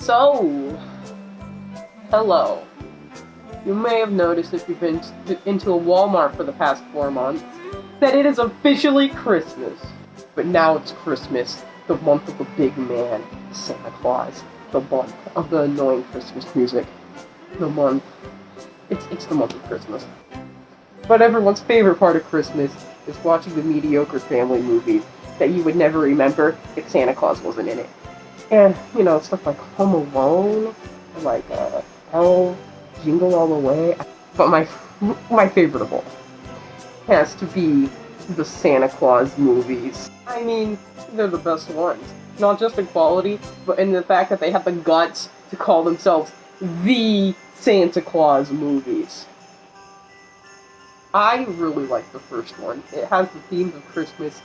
So, hello. You may have noticed if you've been into a Walmart for the past 4 months that it is officially Christmas. But now it's Christmas, the month of the big man, Santa Claus, the month of the annoying Christmas music, the month. It's the month of Christmas. But everyone's favorite part of Christmas is watching the mediocre family movies that you would never remember if Santa Claus wasn't in it. And, you know, stuff like Home Alone, like, Elf, Jingle All the Way. But my favorite of all has to be the Santa Claus movies. I mean, they're the best ones. Not just in quality, but in the fact that they have the guts to call themselves the Santa Claus movies. I really like the first one. It has the themes of Christmas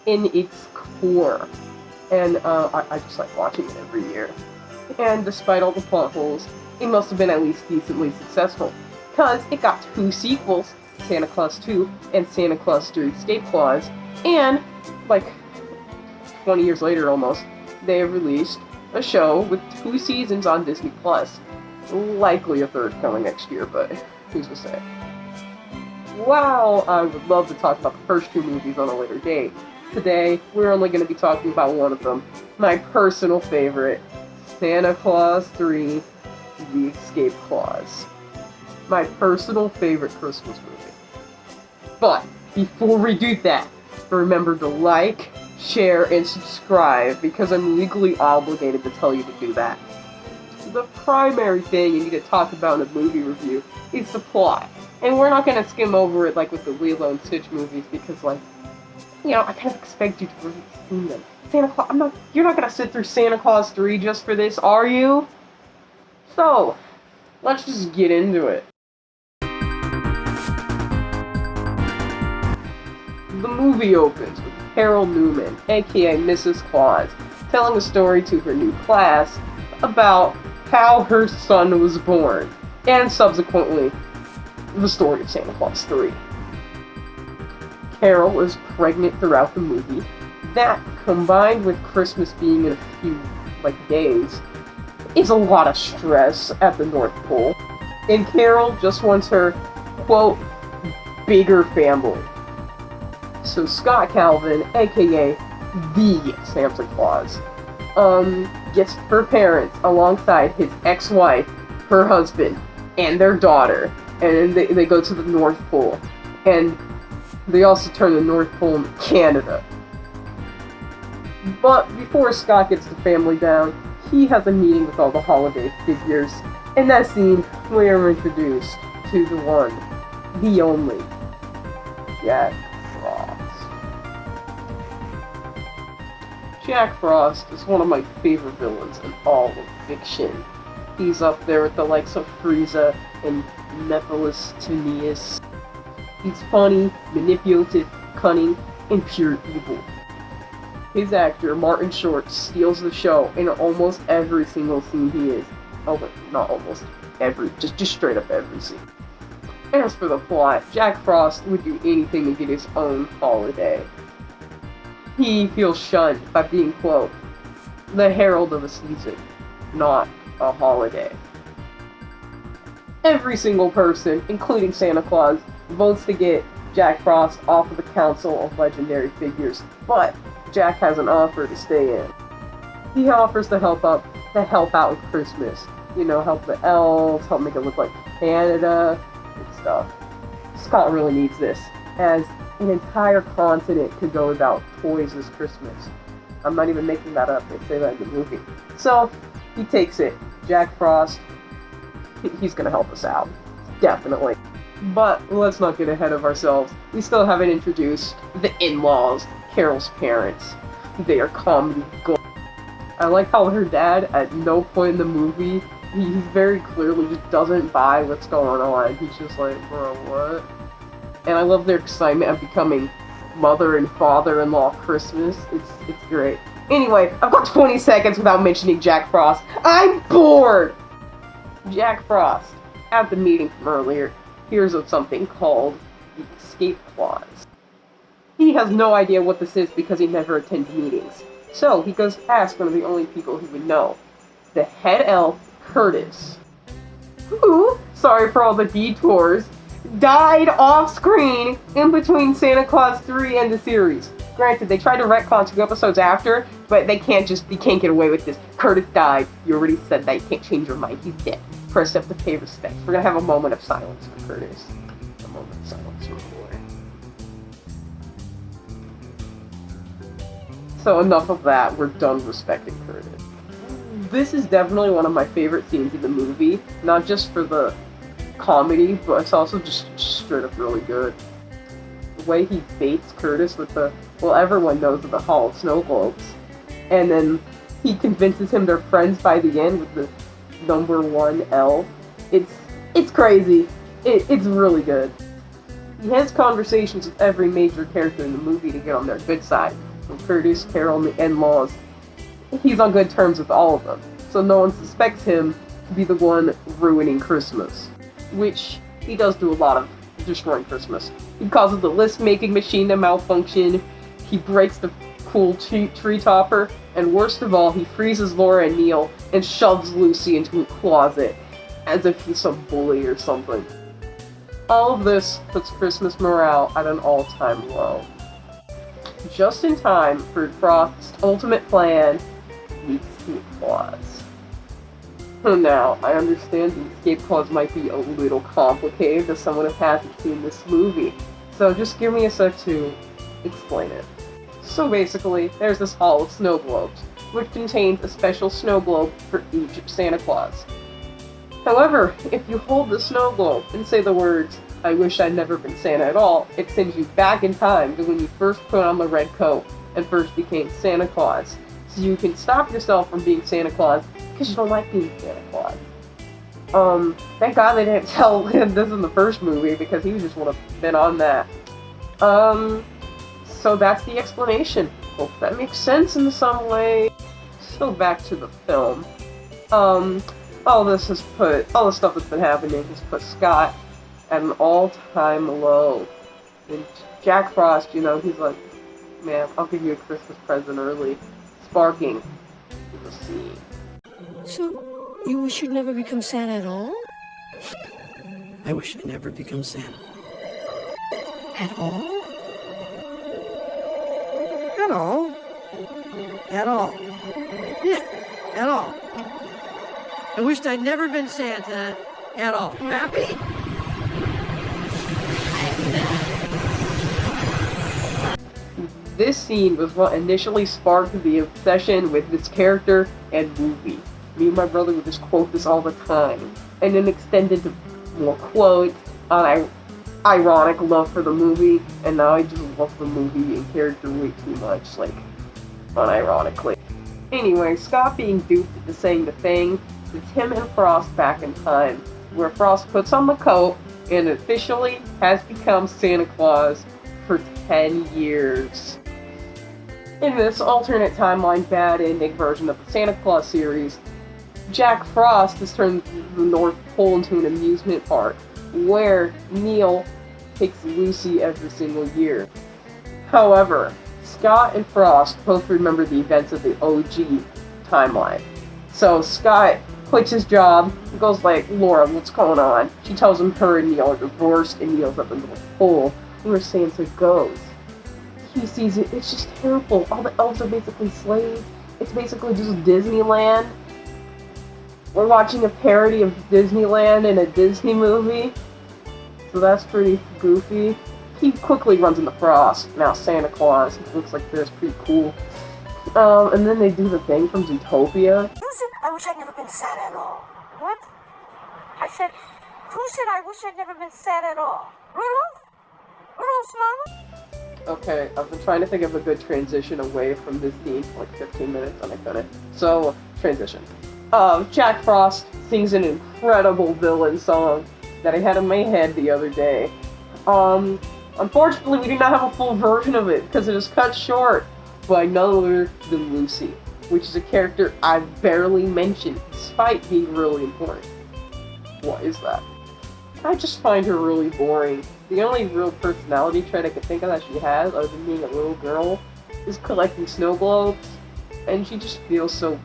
in its core. And I just like watching it every year. And despite all the plot holes, it must have been at least decently successful. Because it got 2 sequels, Santa Claus 2 and Santa Claus 3 Escape Claus. And, like, 20 years later almost, they have released a show with 2 seasons on Disney+. Likely a 3rd coming next year, but who's to say? Wow, I would love to talk about the first 2 movies on a later date. Today, we're only going to be talking about one of them, my personal favorite, Santa Claus 3, The Escape Clause. My personal favorite Christmas movie. But, before we do that, remember to like, share, and subscribe, because I'm legally obligated to tell you to do that. The primary thing you need to talk about in a movie review is the plot. And we're not going to skim over it like with the Lilo and Stitch movies, because, like, you know, I kind of expect you to really see them. Santa Claus, you're not gonna sit through Santa Claus 3 just for this, are you? So, let's just get into it. The movie opens with Carol Newman, aka Mrs. Claus, telling a story to her new class about how her son was born, and subsequently, the story of Santa Claus 3. Carol is pregnant throughout the movie. That, combined with Christmas being in a few, days, is a lot of stress at the North Pole. And Carol just wants her, quote, bigger family. So Scott Calvin, aka the Santa Claus, gets her parents alongside his ex-wife, her husband, and their daughter. And they go to the North Pole. And they also turn the North Pole into Canada. But before Scott gets the family down, he has a meeting with all the holiday figures. In that scene, we are introduced to the one, the only, Jack Frost. Jack Frost is one of my favorite villains in all of fiction. He's up there with the likes of Frieza and Mephistopheles. He's funny, manipulative, cunning, and pure evil. His actor, Martin Short, steals the show in almost every single scene he is. Oh, but not almost every, just straight up every scene. As for the plot, Jack Frost would do anything to get his own holiday. He feels shunned by being, quote, the herald of a season, not a holiday. Every single person, including Santa Claus, votes to get Jack Frost off of the Council of Legendary Figures, but Jack has an offer to stay in. He offers to help out with Christmas. You know, help the elves, help make it look like Canada, and stuff. Scott really needs this, as an entire continent could go without toys this Christmas. I'm not even making that up, they say that in the movie. So, he takes it. Jack Frost, he's gonna help us out. Definitely. But let's not get ahead of ourselves. We still haven't introduced the in-laws, Carol's parents. They are comedy gold. I like how her dad, at no point in the movie, he very clearly just doesn't buy what's going on. He's just like, bro, what? And I love their excitement of becoming mother and father-in-law Christmas. It's great. Anyway, I've got 20 seconds without mentioning Jack Frost. I'm bored! Jack Frost, at the meeting from earlier, hears of something called the Escape Clause. He has no idea what this is because he never attends meetings. So he goes to ask one of the only people who would know. the head elf, Curtis, who, sorry for all the detours, died off screen in between Santa Claus 3 and the series. Granted, they tried to retcon 2 episodes after, but you can't get away with this. Curtis died. You already said that. You can't change your mind. He's dead. Press up to pay respects. We're gonna have a moment of silence for Curtis. A moment of silence for the boy. So enough of that. We're done respecting Curtis. This is definitely one of my favorite scenes in the movie. Not just for the comedy, but it's also just straight up really good. The way he baits Curtis with everyone knows of the Hall of Snow Globes. And then he convinces him they're friends by the end with the number 1 elf. It's crazy. It's really good. He has conversations with every major character in the movie to get on their good side. From Curtis, Carol, and the in-laws. He's on good terms with all of them. So no one suspects him to be the one ruining Christmas. Which he does do a lot of destroying Christmas. He causes the list-making machine to malfunction, he breaks the cool tree topper, and worst of all, he freezes Laura and Neil and shoves Lucy into a closet, as if he's some bully or something. All of this puts Christmas morale at an all-time low. Just in time for Frost's ultimate plan meets the Claus. Now, I understand the escape clause might be a little complicated to someone who hasn't seen this movie, so just give me a sec to explain it. So basically, there's this Hall of Snow Globes, which contains a special snow globe for each Santa Claus. However, if you hold the snow globe and say the words, "I wish I'd never been Santa at all," it sends you back in time to when you first put on the red coat and first became Santa Claus, so you can stop yourself from being Santa Claus because you don't like being Santa Claus. Thank God they didn't tell him this in the first movie, because he just would have been on that. So that's the explanation. Hope that makes sense in some way. So back to the film. All the stuff that's been happening has put Scott at an all-time low. And Jack Frost, he's like, "Man, I'll give you a Christmas present early," sparking in the scene. So, you wish you'd never become Santa at all? I wish I'd never become Santa. At all? At all? At all. Yeah, at all. I wished I'd never been Santa at all. Happy? This scene was what initially sparked the obsession with this character and movie. Me and my brother would just quote this all the time, and then extended to more quotes on ironic love for the movie, and now I just love the movie and character way too much, unironically. Anyway, Scott being duped into saying the thing puts him and Frost back in time, where Frost puts on the coat and officially has become Santa Claus for 10 years. In this alternate timeline bad ending version of the Santa Claus series, Jack Frost has turned the North Pole into an amusement park, where Neil takes Lucy every single year. However, Scott and Frost both remember the events of the OG timeline. So Scott quits his job, goes like, "Laura, what's going on?" She tells him her and Neil are divorced, and Neil's up in the Pole, where Santa goes. He sees it, it's just terrible. All the elves are basically slaves. It's basically just Disneyland. We're watching a parody of Disneyland in a Disney movie. So that's pretty goofy. He quickly runs into Frost, now Santa Claus. He looks like this, pretty cool. And then they do the thing from Zootopia. Who said I wish I'd never been Santa at all? What? I said, who said I wish I'd never been Santa at all? Rudolph? Rudolph's mama? Okay, I've been trying to think of a good transition away from this scene for like 15 minutes and I couldn't. So, transition. Jack Frost sings an incredible villain song that I had in my head the other day. Unfortunately, we do not have a full version of it because it is cut short by none other than Lucy, which is a character I've barely mentioned despite being really important. What is that? I just find her really boring. The only real personality trait I could think of that she has, other than being a little girl, is collecting snow globes, and she just feels so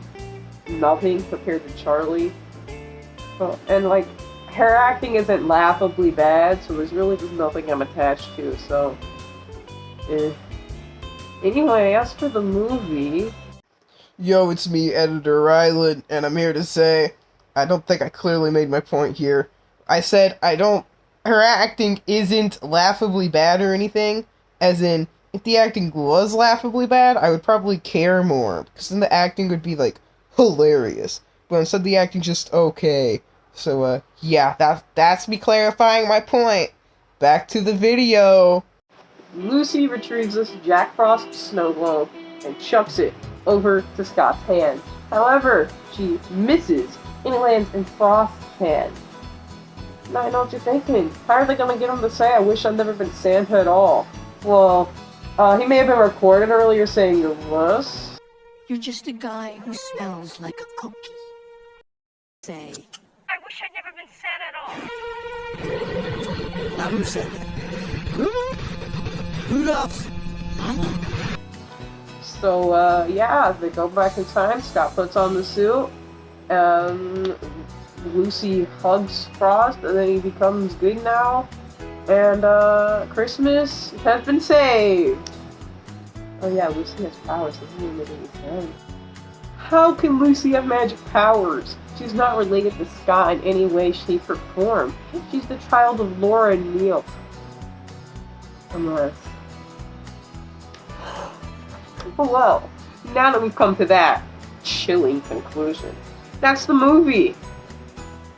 nothing compared to Charlie. And like, her acting isn't laughably bad, so there's really just nothing I'm attached to, so Anyway, as for the movie... Yo, it's me, Editor Ryland, and I'm here to say, I don't think I clearly made my point here. I said her acting isn't laughably bad or anything, as in, if the acting was laughably bad, I would probably care more, because then the acting would be, like, hilarious. But instead the acting's just okay. So, yeah, that's me clarifying my point. Back to the video. Lucy retrieves this Jack Frost snow globe and chucks it over to Scott's hand. However, she misses and it lands in Frost's hand. Now I know what you're thinking. How are they gonna get him to say, I wish I'd never been Santa at all? Well, he may have been recorded earlier saying you're worse. You're just a guy who smells like a cookie. Say, I wish I'd never been Santa at all. Now who said that? Rudolph! So, yeah, they go back in time. Scott puts on the suit. Lucy hugs Frost, and then he becomes good now. And, Christmas has been saved. Oh yeah, Lucy has powers. Doesn't even make any sense. How can Lucy have magic powers? She's not related to Scott in any way, shape, or form. She's the child of Laura and Neil. Unless... Well, now that we've come to that chilling conclusion, that's the movie.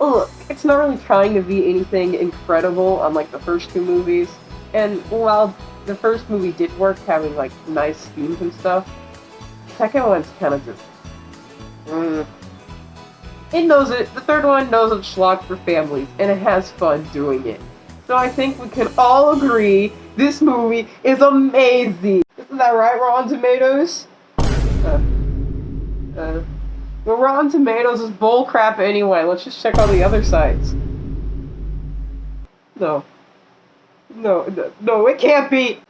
Look, it's not really trying to be anything incredible unlike the first two movies, and while the first movie did work having like nice themes and stuff, the second one's kind of just... It knows it. The third one knows it's schlock for families, and it has fun doing it. So I think we can all agree this movie is amazing. Isn't that right, Rotten Tomatoes? Well, Rotten Tomatoes is bullcrap anyway. Let's just check all the other sites. No, it can't be.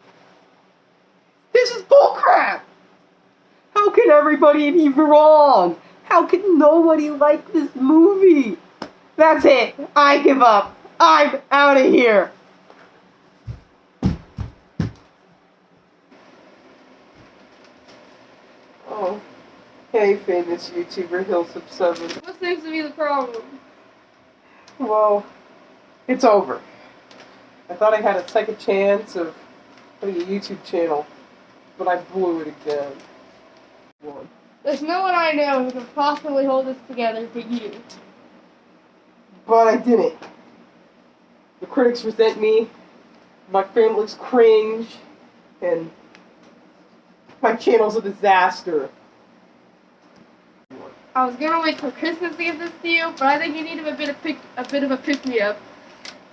This is bullcrap! How can everybody be wrong? How can nobody like this movie? That's it. I give up. I'm out of here. Oh. Hey, famous YouTuber Hillsip7. What seems to be the problem? Well, it's over. I thought I had a second chance of putting a YouTube channel, but I blew it again. One. There's no one I know who can possibly hold this together but you. But I didn't. The critics resent me, my family's cringe, and my channel's a disaster. I was gonna wait till Christmas to give this to you, but I think you need a bit of a pick-me-up.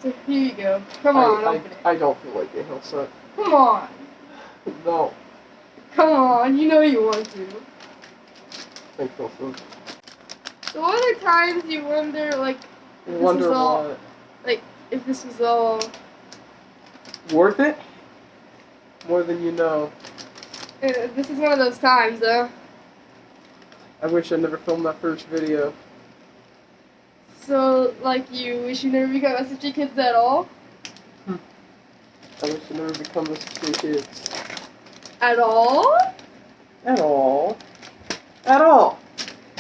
So here you go. Come on, open it. I don't feel like it, Hillsip. Come on. No. Come on, you know you want to. Thanks, Hillsip. So what are times you wonder, like, Wonder what? Like, if this was all... Worth it? More than you know. This is one of those times, though. I wish I never filmed that first video. So, like, you wish you never become SFG kids at all? I wish I never become SFG kids. At all? At all. At all.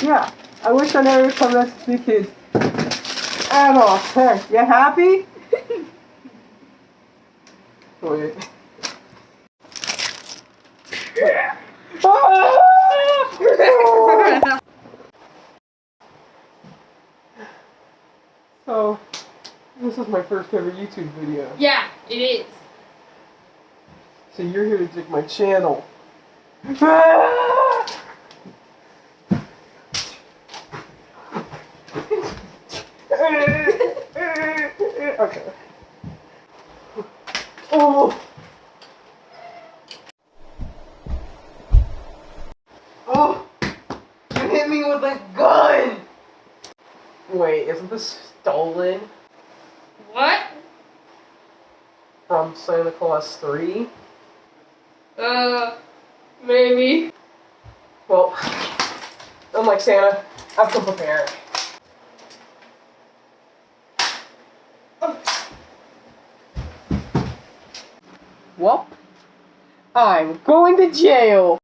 Yeah. I wish I never become SFG kids. At all. Hey, you happy? Wait. So, this is my first ever YouTube video. Yeah, it is. So you're here to dig my channel. Okay. Oh! Oh! You hit me with a gun! Wait, isn't this stolen What? from Santa Claus 3? Maybe. Well, unlike Santa, I've come prepared. Well, I'm going to jail.